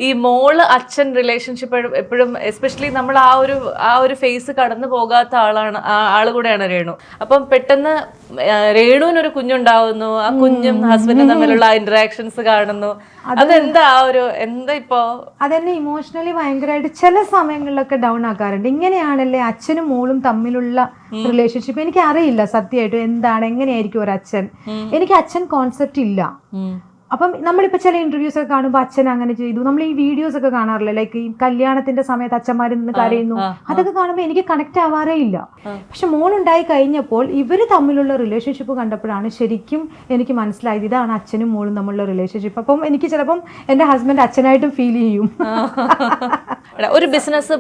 ഈ മോള് അച്ഛൻ റിലേഷൻഷിപ്പ് എപ്പോഴും എസ്പെഷ്യലി നമ്മൾ ആ ഒരു ഫേസ് കടന്നു പോകാത്ത ആള് കൂടെയാണ് രേണു. അപ്പം പെട്ടെന്ന് രേണുവിനൊരു കുഞ്ഞുണ്ടാവുന്നു, ആ കുഞ്ഞും ഹസ്ബൻഡും തമ്മിലുള്ള ഇന്ററാക്ഷൻസ് കാണുന്നു. അതെന്താ എന്താ ഇപ്പോ അതെന്നെ ഇമോഷണലി ഭയങ്കരമായിട്ട് ചില സമയങ്ങളിലൊക്കെ ഡൗൺ ആക്കാറുണ്ട്. ഇങ്ങനെയാണല്ലേ അച്ഛനും മോളും തമ്മിലുള്ള റിലേഷൻഷിപ്പ്? എനിക്ക് അറിയില്ല സത്യമായിട്ടും എന്താണ്, എങ്ങനെയായിരിക്കും ഒരു അച്ഛൻ. എനിക്ക് അച്ഛൻ കോൺസെപ്റ്റ് ഇല്ല. അപ്പം നമ്മളിപ്പോൾ ചില ഇന്റർവ്യൂസ് ഒക്കെ കാണുമ്പോൾ അച്ഛൻ അങ്ങനെ ചെയ്തു, നമ്മൾ ഈ വീഡിയോസ് ഒക്കെ കാണാറില്ല, ലൈക്ക് ഈ കല്യാണത്തിന്റെ സമയത്ത് അച്ഛന്മാരിൽ നിന്ന് കരയുന്നു, അതൊക്കെ കാണുമ്പോൾ എനിക്ക് കണക്ട് ആവാറേ ഇല്ല. പക്ഷെ മോളുണ്ടായി കഴിഞ്ഞപ്പോൾ ഇവര് തമ്മിലുള്ള റിലേഷൻഷിപ്പ് കണ്ടപ്പോഴാണ് ശരിക്കും എനിക്ക് മനസ്സിലായത് ഇതാണ് അച്ഛനും മോളും തമ്മിലുള്ള റിലേഷൻഷിപ്പ്. അപ്പം എനിക്ക് ചിലപ്പം എൻ്റെ ഹസ്ബൻഡ് അച്ഛനായിട്ടും ഫീൽ ചെയ്യും. ഒരു ബിസിനസ്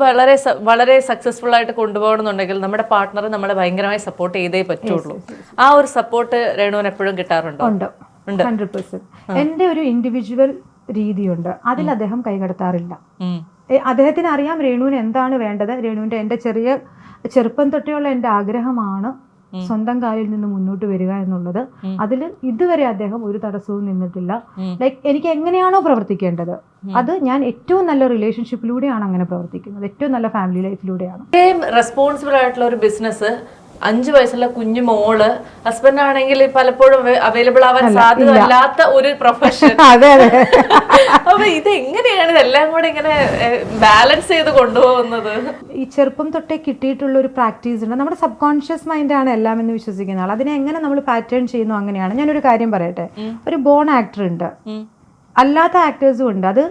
വളരെ സക്സസ്ഫുൾ ആയിട്ട് കൊണ്ടുപോകണമെന്നുണ്ടെങ്കിൽ നമ്മുടെ പാർട്ട്ണർ നമ്മളെ ഭയങ്കരമായി സപ്പോർട്ട് ചെയ്തേ പറ്റുള്ളൂ. ആ ഒരു സപ്പോർട്ട് രേണുവിന് എപ്പോഴും കിട്ടാറുണ്ടോ? 100%. എൻ്റെ ഒരു ഇൻഡിവിജ്വൽ രീതിയുണ്ട്, അതിൽ അദ്ദേഹം കൈകടത്താറില്ല. അദ്ദേഹത്തിന് അറിയാം രേണുവിന് എന്താണ് വേണ്ടത്. രേണുവിൻ്റെ എൻ്റെ ചെറുപ്പം തൊട്ടേയുള്ള എൻ്റെ ആഗ്രഹമാണ് സ്വന്തം കാലിൽ നിന്ന് മുന്നോട്ട് വരിക എന്നുള്ളത്. അതിൽ ഇതുവരെ അദ്ദേഹം ഒരു തടസ്സവും നിന്നിട്ടില്ല. ലൈക്ക് എനിക്ക് എങ്ങനെയാണോ പ്രവർത്തിക്കേണ്ടത് അത് ഞാൻ ഏറ്റവും നല്ല റിലേഷൻഷിപ്പിലൂടെയാണ് അങ്ങനെ പ്രവർത്തിക്കുന്നത്, ഏറ്റവും നല്ല ഫാമിലി ലൈഫിലൂടെയാണ്. റെസ്പോൺസിബിൾ ആയിട്ടുള്ള ഒരു ബിസിനസ്, 5 വയസ്സുള്ള കുഞ്ഞു മോള്, ഹസ്ബൻഡ് ആണെങ്കിൽ പലപ്പോഴും അവൈലബിൾ ആവാൻ സാധ്യതയില്ലാത്ത ഒരു പ്രൊഫഷൻ. അപ്പൊ ഇത് എങ്ങനെയാണ് ഇതെല്ലാം കൂടെ ഇങ്ങനെ ബാലൻസ് ചെയ്ത് കൊണ്ടുപോകുന്നത്? ഈ ചെറുപ്പം തൊട്ടേ കിട്ടിയിട്ടുള്ള ഒരു പ്രാക്ടീസ് ഉണ്ട്. നമ്മുടെ സബ് കോൺഷ്യസ് മൈൻഡാണ് എല്ലാം എന്ന് വിശ്വസിക്കുന്ന ആൾ. അതിനെ എങ്ങനെ നമ്മൾ പാറ്റേൺ ചെയ്യുന്നു അങ്ങനെയാണ്. ഞാനൊരു കാര്യം പറയട്ടെ, ഒരു ബോൺ ആക്ടർ ഉണ്ട്, അല്ലാത്ത ആക്ടേഴ്സും ഉണ്ട്. അത്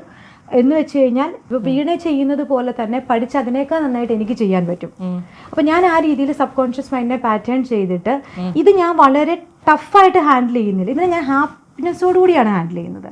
എന്ന് വെച്ച് കഴിഞ്ഞാൽ വീണ ചെയ്യുന്നത് പോലെ തന്നെ പഠിച്ച് അതിനേക്കാൾ നന്നായിട്ട് എനിക്ക് ചെയ്യാൻ പറ്റും. അപ്പൊ ഞാൻ ആ രീതിയിൽ സബ് കോൺഷ്യസ് മൈൻഡിനെ പാറ്റേൺ ചെയ്തിട്ട് ഇത് ഞാൻ വളരെ ടഫായിട്ട് ഹാൻഡിൽ ചെയ്യുന്നില്ല, ഇതിനെ ഞാൻ ഹാപ്പിനെസ്സോടു കൂടിയാണ് ഹാൻഡിൽ ചെയ്യുന്നത്.